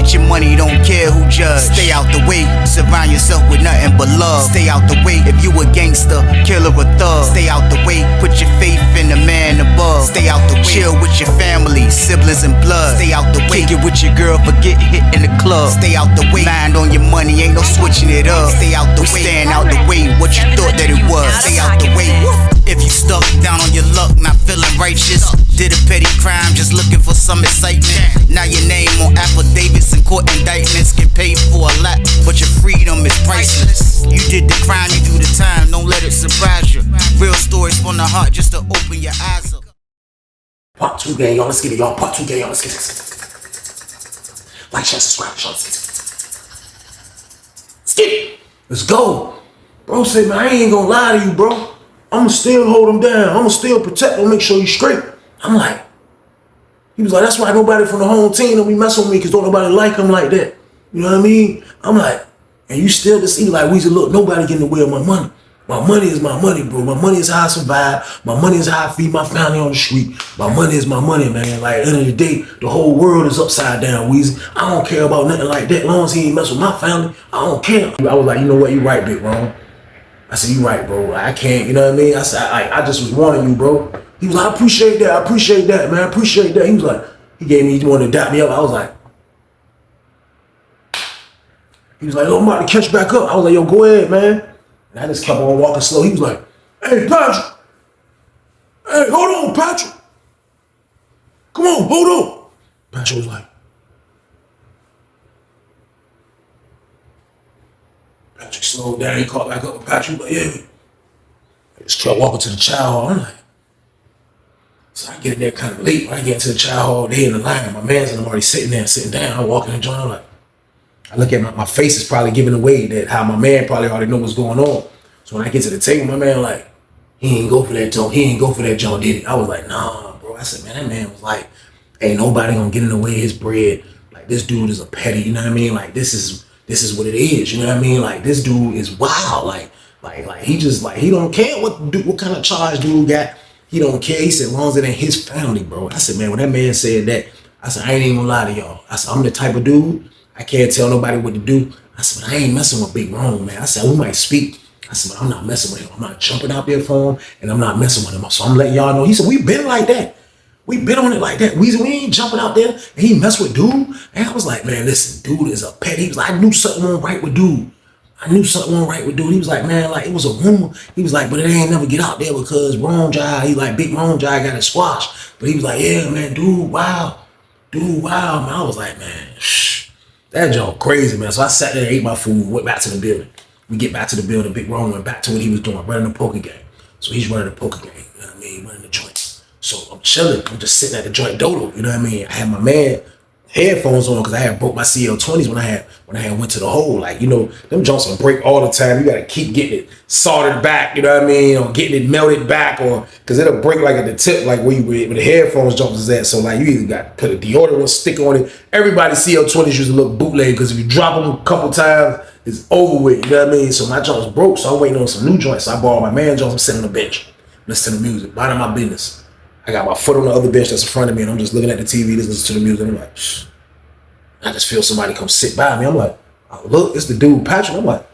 Get your money, don't care who judge. Stay out the way, surround yourself with nothing but love. Stay out the way, if you a gangster, killer or thug. Stay out the way, put your faith in the man above. Stay out the way, chill with your family, siblings and blood. Stay out the way, kick it with your girl, forget hit in the club. Stay out the way, mind on your money, ain't no switching it up. Stay out the way, stand out the way, what you thought that it was. Stay out the way. If you stuck down on your luck, not feeling righteous, did a petty crime, just looking for some excitement. Now your name on affidavits and court indictments, get paid for a lot, but your freedom is priceless. You did the crime, you do the time, don't let it surprise you. Real stories from the heart, just to open your eyes up. Part 2 gang, y'all, let's get it, y'all. Part 2 gang, y'all, let's get it. Like, share, subscribe, y'all. Let's get it. Let's go. Bro said, man, I ain't gonna lie to you, bro. I'ma still hold him down. I'ma still protect him, make sure he's straight. I'm like, he was like, that's why nobody from the home team don't be messing with me, because don't nobody like him like that. You know what I mean? I'm like, and you still just see like, Weezy, look, nobody getting in the way of my money. My money is my money, bro. My money is how I survive. My money is how I feed my family on the street. My money is my money, man. Like, at the end of the day, the whole world is upside down, Weezy. I don't care about nothing like that. As long as he ain't mess with my family, I don't care. I was like, you know what? You right, big bro. I said, you right, bro. I can't, you know what I mean? I said, I just was warning you, bro. He was like, I appreciate that. I appreciate that, man. I appreciate that. He was like, he wanted to dap me up. I was like, he was like, oh, I'm about to catch back up. I was like, yo, go ahead, man. And I just kept on walking slow. He was like, hey, Patrick. Hey, hold on, Patrick. Come on, hold on. Patrick was like, Patrick slowed down. He caught back up with Patrick. But yeah, I just kept walking to the chow hall. I'm like, so I get in there kind of late. When I get into the chow hall, they in the line. My man's and I'm already sitting there, sitting down. I'm walking in the joint. I'm like, I look at my face is probably giving away that how my man probably already know what's going on. So when I get to the table, my man like, he ain't go for that joint. He ain't go for that joint, did he? I was like, nah, bro. I said, man, that man was like, ain't nobody gonna get in the way of his bread. Like, this dude is a petty, you know what I mean? Like, this is what it is, you know what I mean? Like, this dude is wild. Like he just like, he don't care what kind of charge dude got. He don't care. He said, as long as it ain't his family, bro. I said, man, when that man said that, I said, I ain't even gonna lie to y'all. I said, I'm the type of dude, I can't tell nobody what to do. I said, but I ain't messing with Big Rome, man. I said, we might speak. I said, but I'm not messing with him. I'm not jumping out there for him, and I'm not messing with him. So I'm letting y'all know. He said, we been like that. We been on it like that. We ain't jumping out there, and he messed with dude. And I was like, man, listen, dude is a pet. He was like, I knew something wasn't right with dude. I knew something wasn't right with dude. He was like, man, like, it was a rumor. He was like, but it ain't never get out there because Rome Jai, he like, Big Rome Jai got it squashed. But he was like, yeah, man, dude, wow. Dude, wow, man. I was like, man, that joke crazy, man. So I sat there, ate my food, went back to the building. We get back to the building, Big Rome went back to what he was doing, running the poker game. So he's running the poker game, you know what I mean? Running the joint. So I'm chilling. I'm just sitting at the joint dolo, you know what I mean? I had my man headphones on because I had broke my CL20s when I had went to the hole. Like, you know, them joints will break all the time. You gotta keep getting it soldered back, you know what I mean? Or getting it melted back, or because it'll break like at the tip, like where the headphones joints is at. So like, you either got to put a deodorant stick on it. Everybody's CL20s used to look bootleg because if you drop them a couple times, it's over with, you know what I mean? So my joints broke, so I'm waiting on some new joints. So I borrowed my man joints. I'm sitting on the bench, listening to music, minding my business. I got my foot on the other bench that's in front of me, and I'm just looking at the TV, listening to the music. I'm like, shh. I just feel somebody come sit by me. I'm like, oh, look, it's the dude Patrick. I'm like,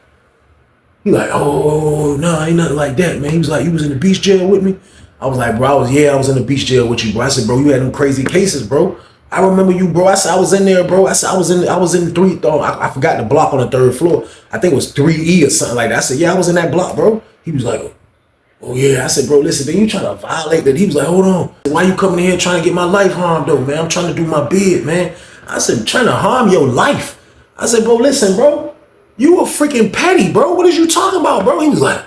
he like, oh, no, ain't nothing like that, man. He was like, you was in the beach jail with me? I was like, bro, I was in the beach jail with you, bro. I said, bro, you had them crazy cases, bro. I remember you, bro. I said, I was in there, bro. I said, I was in three, I forgot the block on the third floor. I think it was 3E or something like that. I said, yeah, I was in that block, bro. He was like, oh yeah. I said, bro, listen, man, you trying to violate that? He was like, hold on. Why you coming in here trying to get my life harmed though, man? I'm trying to do my bid, man. I said, trying to harm your life. I said, bro, listen, bro, you a freaking petty, bro. What is you talking about, bro? He was like,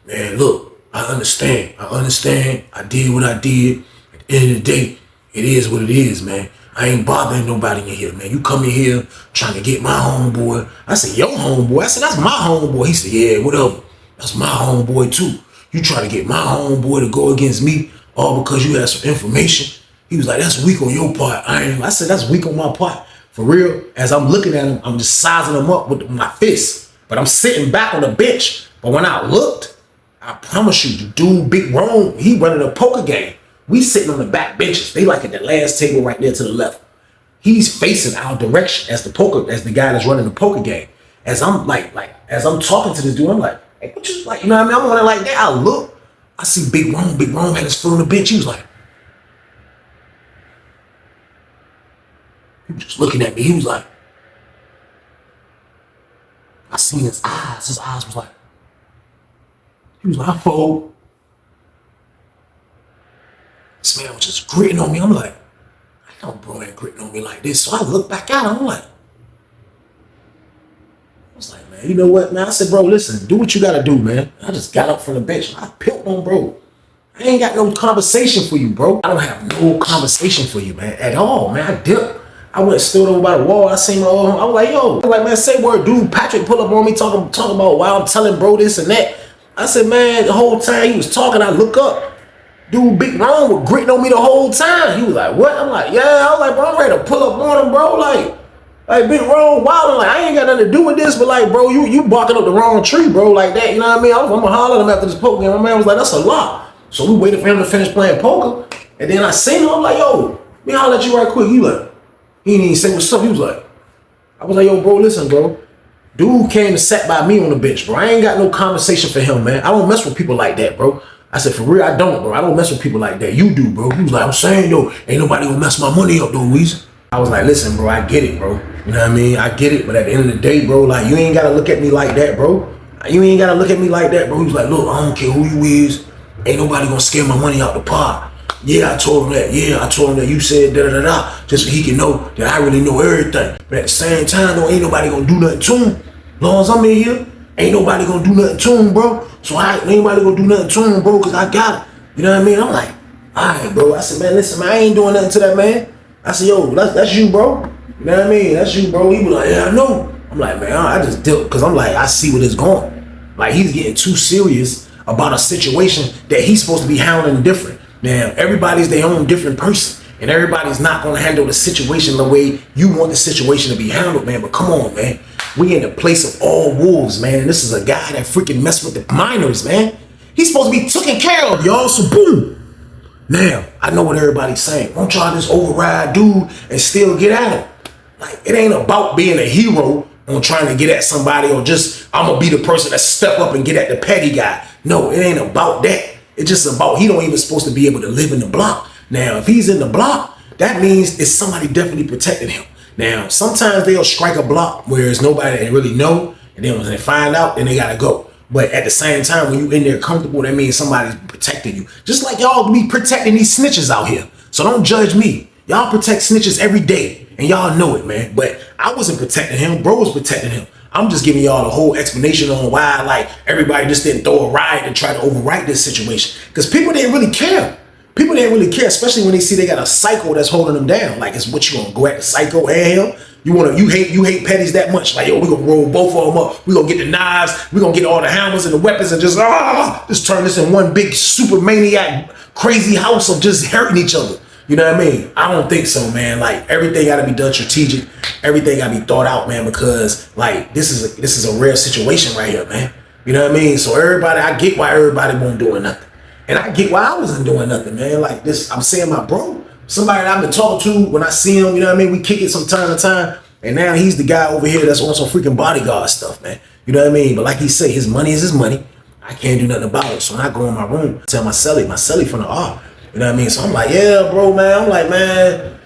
man, look, I understand. I did what I did. At the end of the day, it is what it is, man. I ain't bothering nobody in here, man. You come in here trying to get my homeboy. I said, your homeboy? I said, that's my homeboy. He said, yeah, whatever. That's my homeboy too. You try to get my homeboy to go against me all because you had some information. He was like, that's weak on your part. I said, that's weak on my part. For real, as I'm looking at him, I'm just sizing him up with my fist. But I'm sitting back on the bench. But when I looked, I promise you, the dude, Big Rome, he running a poker game. We sitting on the back benches. They like at the last table right there to the left. he's facing our direction as the guy that's running the poker game. As I'm as I'm talking to this dude, I'm like, hey, what you like, you know what I mean? I'm on it like that. I look, I see Big Rome had his foot on the bench. He was just looking at me. He was like, I seen his eyes. His eyes was like, he was like, I fold. This man was just gritting on me. I'm like, I know bro ain't gritting on me like this. So I look back at him. I'm like, I was like, man, you know what, man? I said, bro, listen, do what you gotta do, man. I just got up from the bench. I pimped on bro. I ain't got no conversation for you, bro. I don't have no conversation for you, man, at all, man. I dipped. I went stood over by the wall. I seen my own. I was like, yo, man, say word, dude. Patrick pull up on me talking about why I'm telling bro this and that. I said, man, the whole time he was talking, I look up. Dude, Big Ron was gritting on me the whole time. He was like, what? I'm like, yeah. I was like, bro, I'm ready to pull up on him, bro. Like Big Ron wilding. Like, I ain't got nothing to do with this, but like, bro, you barking up the wrong tree, bro, like that. You know what I mean? I'm gonna holler at him after this poker game. My man was like, that's a lot. So we waited for him to finish playing poker. And then I seen him. I'm like, yo, let me holler at you right quick. He like, he didn't even say what's up. He was like, I was like, yo, bro, listen, bro. Dude came and sat by me on the bench, bro. I ain't got no conversation for him, man. I don't mess with people like that, bro. I said, for real, I don't, bro. I don't mess with people like that. You do, bro. He was like, I'm saying, though, ain't nobody gonna mess my money up, though, Weezy. I was like, listen, bro, I get it, bro. You know what I mean? I get it, but at the end of the day, bro, like, you ain't gotta look at me like that, bro. You ain't gotta look at me like that, bro. He was like, look, I don't care who you is. Ain't nobody gonna scare my money out the pot. Yeah, I told him that. Yeah, I told him that you said da-da-da-da, just so he can know that I really know everything. But at the same time, though, ain't nobody gonna do nothing to him. As long as I'm in here, ain't nobody gonna do nothing to him, bro. So ain't nobody gonna do nothing to him, bro, because I got it. You know what I mean? I'm like, all right, bro. I said, man, listen, man, I ain't doing nothing to that man. I said, yo, that's you, bro. You know what I mean? That's you, bro. He was like, yeah, I know. I'm like, man, I just dipped because I'm like, I see where it's going. Like, he's getting too serious about a situation that he's supposed to be handling different. Now, everybody's their own different person. And everybody's not going to handle the situation the way you want the situation to be handled, man. But come on, man. We in the place of all wolves, man. And this is a guy that freaking messed with the minors, man. He's supposed to be taken care of, y'all. So boom. Now, I know what everybody's saying. Won't y'all just override dude and still get at him? Like, it ain't about being a hero on trying to get at somebody or just, I'm going to be the person that step up and get at the petty guy. No, it ain't about that. It's just about he don't even supposed to be able to live in the block. Now, if he's in the block, that means it's somebody definitely protecting him. Now, sometimes they'll strike a block where there's nobody that really know, and then when they find out, then they got to go. But at the same time, when you in there comfortable, that means somebody's protecting you. Just like y'all be protecting these snitches out here. So don't judge me. Y'all protect snitches every day, and y'all know it, man. But I wasn't protecting him. Bro was protecting him. I'm just giving y'all the whole explanation on why, like, everybody just didn't throw a riot and try to overwrite this situation. Because people didn't really care. People didn't really care, especially when they see they got a psycho that's holding them down. Like, it's what you gonna go at the psycho and him? You hate petties that much? Like, yo, we gonna roll both of them up. We gonna get the knives. We gonna get all the hammers and the weapons and just turn this in one big super maniac crazy house of just hurting each other. You know what I mean? I don't think so, man. Like, everything gotta be done strategic. Everything gotta be thought out, man, because like this is a rare situation right here, man. You know what I mean? So everybody, I get why everybody won't doing nothing. And I get why I wasn't doing nothing, man. Like this, I'm seeing my bro. Somebody that I've been talking to when I see him, you know what I mean? We kick it from time to time. And now he's the guy over here that's on some freaking bodyguard stuff, man. You know what I mean? But like he said, his money is his money. I can't do nothing about it. So when I go in my room, tell my celly from the art. You know what I mean? So I'm like, yeah, bro, man. I'm like, man,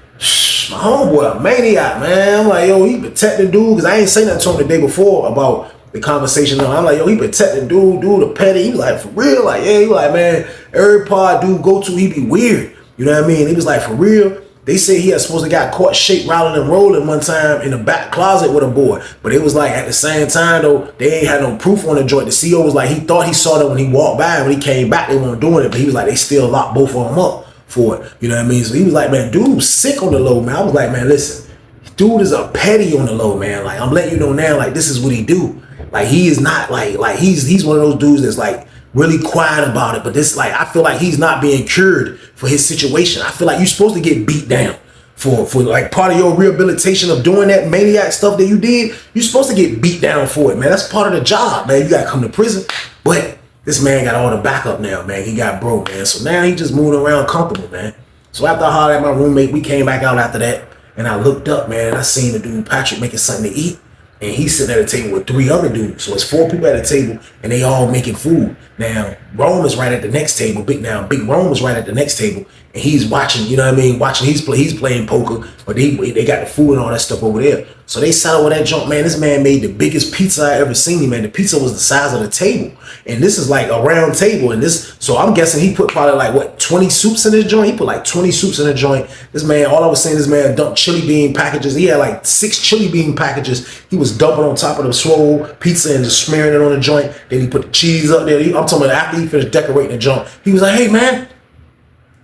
my homeboy a maniac, man. I'm like, yo, he protecting dude. Because I ain't say nothing to him the day before about the conversation. I'm like, yo, he protecting dude, the petty. He was like, for real? Like, yeah, he was like, man, every pod dude go to, he be weird. You know what I mean? He was like, for real? They say he had supposed to got caught shake, rolling and rolling one time in the back closet with a boy. But it was like at the same time though, they ain't had no proof on the joint. The CO was like, he thought he saw them when he walked by, and when he came back, they weren't doing it. But he was like, they still locked both of them up for it. You know what I mean? So he was like, man, dude's sick on the low, man. I was like, man, listen, dude is a petty on the low, man. Like, I'm letting you know now, like, this is what he do. Like, he is not like he's one of those dudes that's like really quiet about it. But this, like, I feel like he's not being cured for his situation. I feel like you're supposed to get beat down for like part of your rehabilitation of doing that maniac stuff that you did. You're supposed to get beat down for it, man. That's part of the job, man. You gotta come to prison. But this man got all the backup now, man. He got broke, man. So now he just moving around comfortable, man. So after I hollered at my roommate, we came back out after that. And I looked up, man, and I seen the dude Patrick making something to eat. And he's sitting at a table with 3 other dudes. So it's 4 people at a table, and they all making food. Now, Rome is right at the next table. Big Rome is right at the next table, and he's watching, you know what I mean? Watching, he's playing poker, but they got the food and all that stuff over there. So they sat over that junk, man. This man made the biggest pizza I ever seen, man. The pizza was the size of the table. And this is like a round table. And this, so I'm guessing he put probably like, what, 20 soups in his joint? He put like 20 soups in the joint. This man, all I was saying, this man dumped chili bean packages. He had like 6 chili bean packages. He was dumping on top of the swole pizza and just smearing it on the joint. Then he put the cheese up there. I'm talking about after he finished decorating the joint. He was like, hey, man,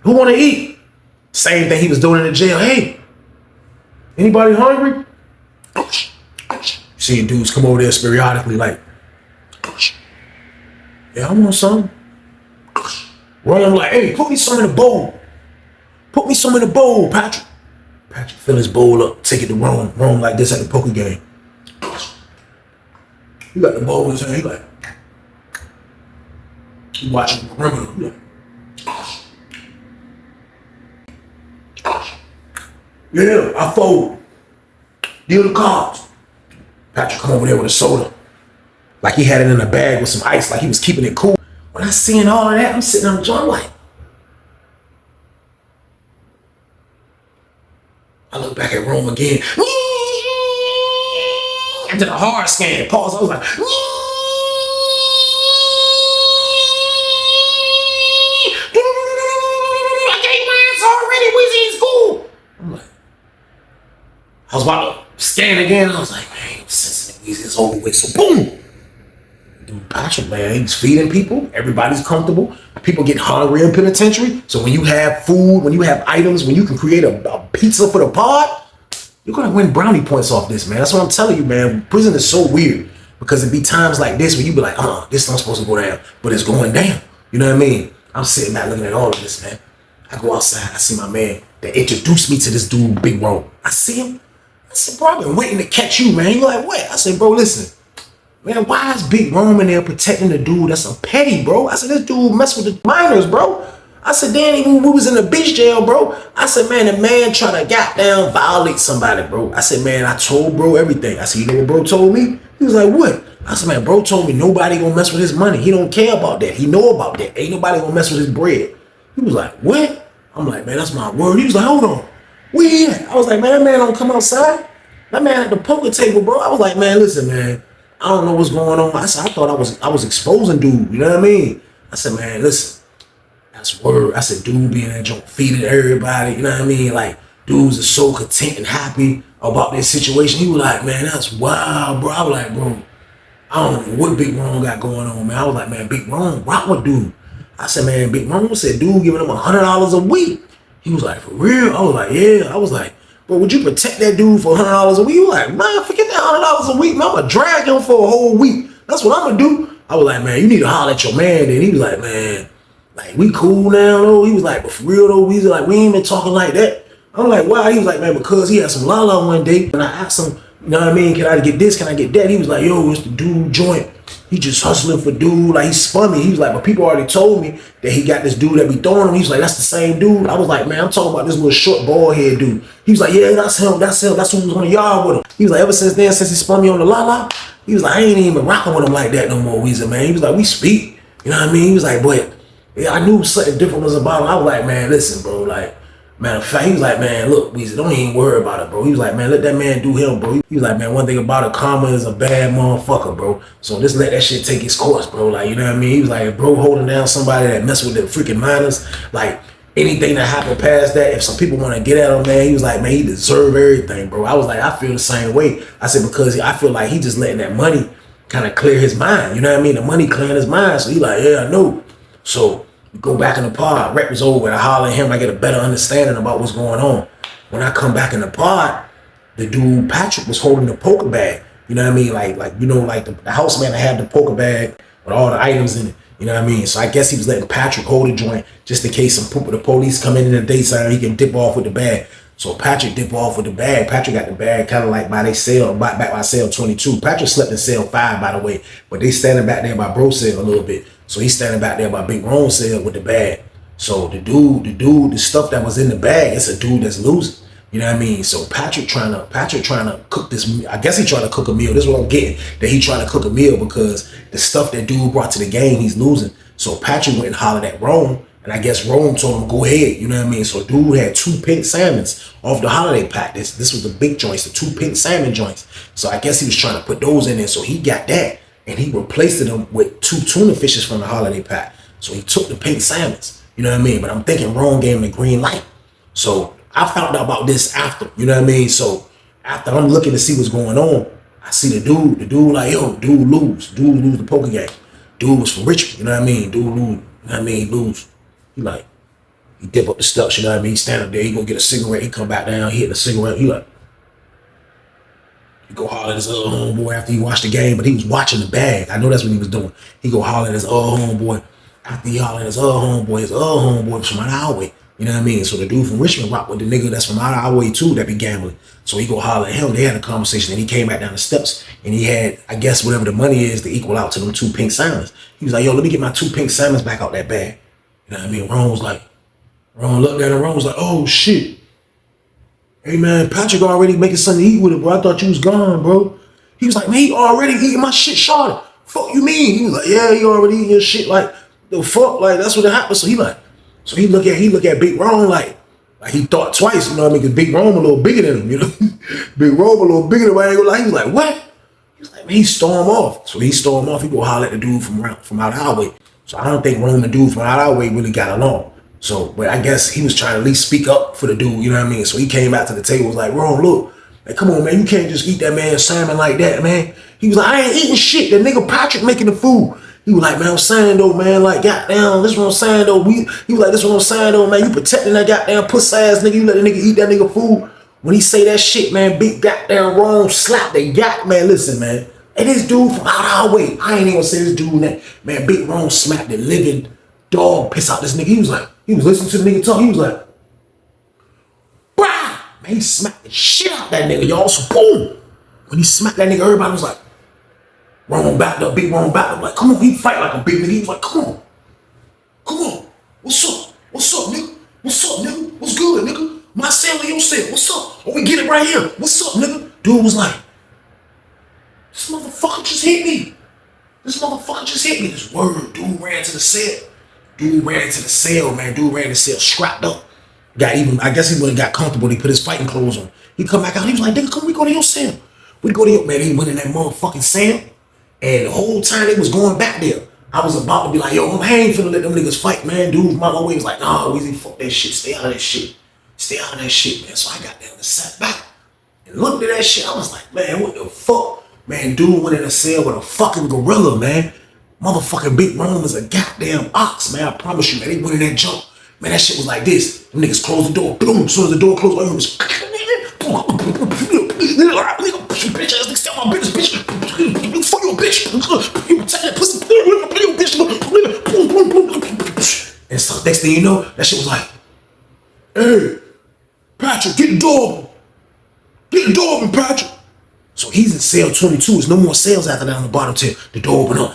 who want to eat? Same thing he was doing in the jail. Hey, anybody hungry? Seeing dudes come over there periodically like, yeah, I want some. Rome like, hey, put me some in the bowl. Put me some in the bowl, Patrick. Patrick fill his bowl up, take it to Rome. Rome like this at the poker game. He got the bowl in his hand. He like, he watching the perimeter. He like, yeah, I fold. Deal the cards. Patrick come over there with a soda. Like he had it in a bag with some ice, like he was keeping it cool. When I seen all of that, I'm sitting on the joint like, I look back at Rome again. I did a hard scan. Pause. I was like, I gave mine already. Wizzy's cool. I'm like, I was about to scan again. I was like, man, sensitive. It's over with. So boom. Dude, Patrick, man, he's feeding people. Everybody's comfortable. People get hungry in penitentiary. So when you have food, when you have items, when you can create a pizza for the pod, you're gonna win brownie points off this, man. That's what I'm telling you, man. Prison is so weird because it be times like this where you be like, this not supposed to go down, but it's going down. You know what I mean? I'm sitting back looking at all of this, man. I go outside, I see my man that introduced me to this dude, Big Rome. I see him. I said, bro, I've been waiting to catch you, man. You're like, what? I said, bro, listen. Man, why is Big Rome in there protecting the dude that's a petty, bro? I said, this dude mess with the minors, bro. I said, Danny, when we was in the beach jail, bro. I said, man, the man trying to goddamn violate somebody, bro. I said, man, I told bro everything. I said, you know what bro told me? He was like, what? I said, man, bro told me nobody gonna mess with his money. He don't care about that. He know about that. Ain't nobody gonna mess with his bread. He was like, what? I'm like, man, that's my word. He was like, hold on. Where he at? I was like, man, that man don't come outside. That man at the poker table, bro. I was like, man, listen, man. I don't know what's going on. I said, I thought I was exposing dude. You know what I mean? I said, man, listen, that's word. I said, dude being that joint, feeding everybody. You know what I mean? Like, dudes are so content and happy about this situation. He was like, man, that's wild, bro. I was like, bro, I don't know what Big Rome got going on, man. I was like, man, Big Rome, rock with dude. I said, man, Big Rome said, dude giving him $100 a week. He was like, for real? I was like, yeah. I was like, but would you protect that dude for $100 a week? You like, man, forget that $100 a week, man. I'm gonna drag him for a whole week. That's what I'm gonna do. I was like, man, you need to holler at your man. Then he was like, man, like we cool now though. He was like, but for real though, we was like, we ain't been talking like that. I'm like, why? He was like, man, because he had some lala one day, and I asked him, you know what I mean? Can I get this? Can I get that? He was like, yo, it's the dude joint. He just hustling for dude. Like, he spun me. He was like, but people already told me that he got this dude that be throwing him. He's like, that's the same dude. I was like, man, I'm talking about this little short bald head dude. He was like, yeah, that's him. That's him. That's who was on the yard with him. He was like, ever since then, since he spun me on the la-la, he was like, I ain't even rocking with him like that no more, Weezy, man. He was like, we speak. You know what I mean? He was like, but yeah, I knew something different was about him. I was like, man, listen, bro. Like, matter of fact, he was like, man, look, Weezy, don't even worry about it, bro. He was like, man, let that man do him, bro. He was like, man, one thing about it, karma is a bad motherfucker, bro. So just let that shit take its course, bro. Like, you know what I mean? He was like, bro, holding down somebody that mess with the freaking minors, like, anything that happened past that, if some people want to get at him, man, he was like, man, he deserve everything, bro. I was like, I feel the same way. I said, because I feel like he just letting that money kind of clear his mind. You know what I mean? The money clearing his mind. So he like, yeah, I know. So go back in the pod. Rep was over. I holler at him. I get a better understanding about what's going on. When I come back in the pod, the dude Patrick was holding the poker bag. You know what I mean? Like you know, like the house man had the poker bag with all the items in it. You know what I mean? So I guess he was letting Patrick hold the joint just in case the police come in the daytime, he can dip off with the bag. So Patrick dip off with the bag. Patrick got the bag kind of like by their cell, back by cell 22. Patrick slept in cell 5, by the way, but they standing back there by bro cell a little bit. So he's standing back there by Big Rome cell with the bag. So the stuff that was in the bag, it's a dude that's losing. You know what I mean? So Patrick trying to cook this. I guess he trying to cook a meal. This is what I'm getting. That he trying to cook a meal because the stuff that dude brought to the game, he's losing. So Patrick went and hollered at Rome, and I guess Rome told him go ahead. You know what I mean? So dude had 2 pink salmons off the holiday pack. This was the big joints, the 2 pink salmon joints. So I guess he was trying to put those in there. So he got that, and he replaced them with 2 tuna fishes from the holiday pack. So he took the pink salmons. You know what I mean? But I'm thinking Rome gave him the green light. So I found out about this after, you know what I mean? So after I'm looking to see what's going on, I see the dude like, yo, dude lose the poker game. Dude was from Richmond, you know what I mean? Dude lose, you know what I mean? He lose. He dip up the steps, you know what I mean? He stand up there, he go get a cigarette, he come back down, he hit the cigarette, he go holler at his other homeboy after he watched the game, but he was watching the bag. I know that's what he was doing. He go holler at his other homeboy after he hollered at his other homeboy was from out our way. You know what I mean? So the dude from Richmond rock with the nigga that's from out our way too that be gambling. So he go holler at him. They had a conversation and he came back down the steps and he had, I guess, whatever the money is to equal out to them 2 pink salmons. He was like, yo, let me get my 2 pink salmons back out that bag. You know what I mean? Ron looked at him. Ron was like, oh shit. Hey man, Patrick already making something to eat with it, bro. I thought you was gone, bro. He was like, man, he already eating my shit, shorty. Fuck you mean? He was like, yeah, he already eating your shit. Like, the fuck? Like, that's what happened. So he look at Big Ron like he thought twice, you know what I mean? Because Big Ron a little bigger than him, you know? Big Ron a little bigger than him. I ain't gonna lie. He was like, what? He was like, man, he stormed off. So he stormed off. He go holler at the dude from out our way. So I don't think Ron and the dude from out our way really got along. So, but I guess he was trying to at least speak up for the dude, you know what I mean? So he came out to the table, was like, Ron, look, man, come on, man, you can't just eat that man's salmon like that, man. He was like, I ain't eating shit. That nigga Patrick making the food. He was like, man, I'm saying though, man, like, goddamn, this what I'm saying though. He was like, this what I'm saying though, man, you protecting that goddamn pussy ass nigga. You let the nigga eat that nigga food. When he say that shit, man, big goddamn wrong slap. They got, man, listen, man. And this dude from out our way, I ain't even gonna say this dude that, man, big wrong smacked the living dog piss out this nigga. He was like, he was listening to the nigga talk. He was like, bah! Man, he smacked the shit out that nigga, y'all. So boom. When he smacked that nigga, everybody was like, Ron backed up, big Ron backed up. Like, come on, he fight like a big nigga. He was like, come on. What's up? What's up, nigga? What's up, nigga? What's good, nigga? My cell or your cell? What's up? Oh, we get it right here. What's up, nigga? Dude was like, this motherfucker just hit me. This word, dude ran to the cell. Man. Dude ran to the cell, strapped up. I guess he wouldn't got comfortable. He put his fighting clothes on. He come back out. He was like, nigga, come we go to your cell. We go to your, man, he went in that motherfucking cell. And the whole time they was going back there, I was about to be like, yo, I ain't finna let them niggas fight, man. Dude, my way was like, nah, Weezy, fuck that shit. Stay out of that shit. Man. So I got down and sat back and looked at that shit. I was like, man, what the fuck? Man, dude went in a cell with a fucking gorilla, man. Motherfucking Big Ron is a goddamn ox, man. I promise you, man. They went in that jump. Man, that shit was like this. Them niggas closed the door. Boom. As soon as the door closed, it was bitch ass nigga, stay on my business, bitch. Fuck your bitch. You protect that pussy. And so next thing you know, that shit was like, hey, Patrick, get the door open, Patrick. So he's in cell 22. There's no more cells after that on the bottom till the door open up.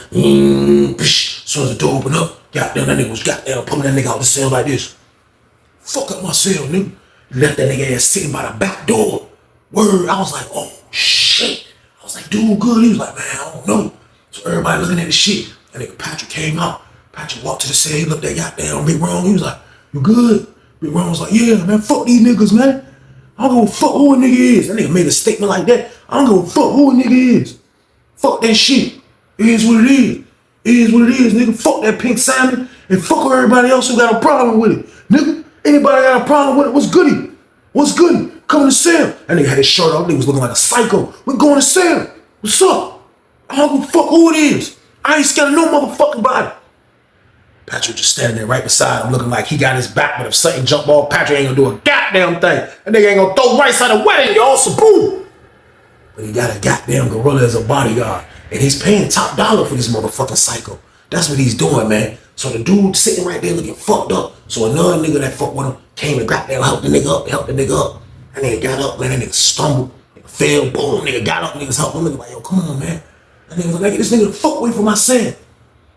As soon as the door open up, goddamn, that nigga was goddamn pulling that nigga out the cell like this. Fuck up my cell, nigga. Left that nigga ass sitting by the back door. Word, I was like, oh shit. I was like, dude, good. He was like, man, I don't know. So everybody looking at the shit. That nigga Patrick came out. Patrick walked to the cell. He looked at goddamn Big Ron. He was like, you good? Big Ron was like, yeah, man, fuck these niggas, man. I don't give a fuck who a nigga is. That nigga made a statement like that. I don't give a fuck who a nigga is. Fuck that shit. It is what it is. It is what it is, nigga. Fuck that pink salmon and fuck everybody else who got a problem with it. Nigga, anybody got a problem with it, what's goody? What's goody? Come to sell. That nigga had his shirt off. Nigga was looking like a psycho. We going to sell. What's up? I don't give a fuck who it is. I ain't scared of no motherfucking body. Patrick just standing there right beside him looking like he got his back, but if something jump off, Patrick ain't gonna do a goddamn thing. That nigga ain't gonna throw rice at a wedding, y'all, so boom. But he got a goddamn gorilla as a bodyguard. And he's paying top dollar for this motherfucking psycho. That's what he's doing, man. So the dude sitting right there looking fucked up. So another nigga that fucked with him came and goddamn helped the nigga up. That nigga got up, man. That nigga stumbled, nigga fell, boom. Nigga got up, niggas helped him. Nigga like, yo, come on, man. That nigga was like, this nigga the fuck away from my son.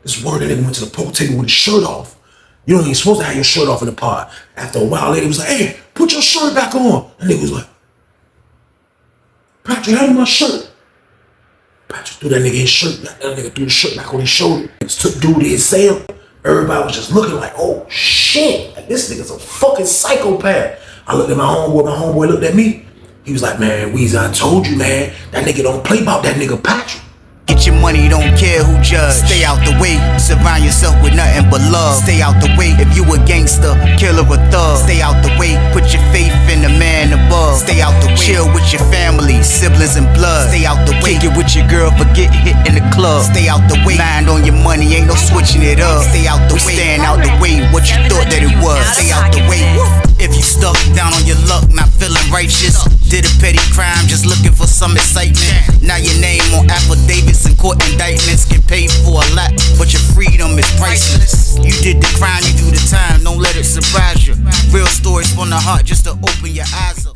This word, that nigga went to the poker table with his shirt off. You know, you ain't supposed to have your shirt off in the pod. After a while later, he was like, hey, put put your shirt back on. That nigga was like, Patrick, hand me my shirt. Patrick threw that nigga his shirt back. That nigga threw the shirt back on his shoulder. Took dude to his cell. Everybody was just looking like, oh shit, like, this nigga's a fucking psychopath. I looked at my homeboy looked at me. He was like, man, Weezy, I told you, man, that nigga don't play about that nigga Patrick. Get your money, don't care who judge. Stay out the way, surround yourself with nothing but love. Stay out the way if you a gangster, killer or thug. Stay out the way, put your faith in the man above. Stay out the way, chill with your family, siblings and blood. Stay out the way, kick it with your girl, forget hit in the club. Stay out the way, mind on your money, ain't no switching it up. Stay out the way, stand out the way, what you thought that it was. Stay out the way. If you stuck down on your luck, not feeling righteous, did a petty crime, just looking for some excitement. Now your name on affidavits and court indictments, get paid for a lot, but your freedom is priceless. You did the crime, you do the time, don't let it surprise you. Real stories from the heart just to open your eyes up.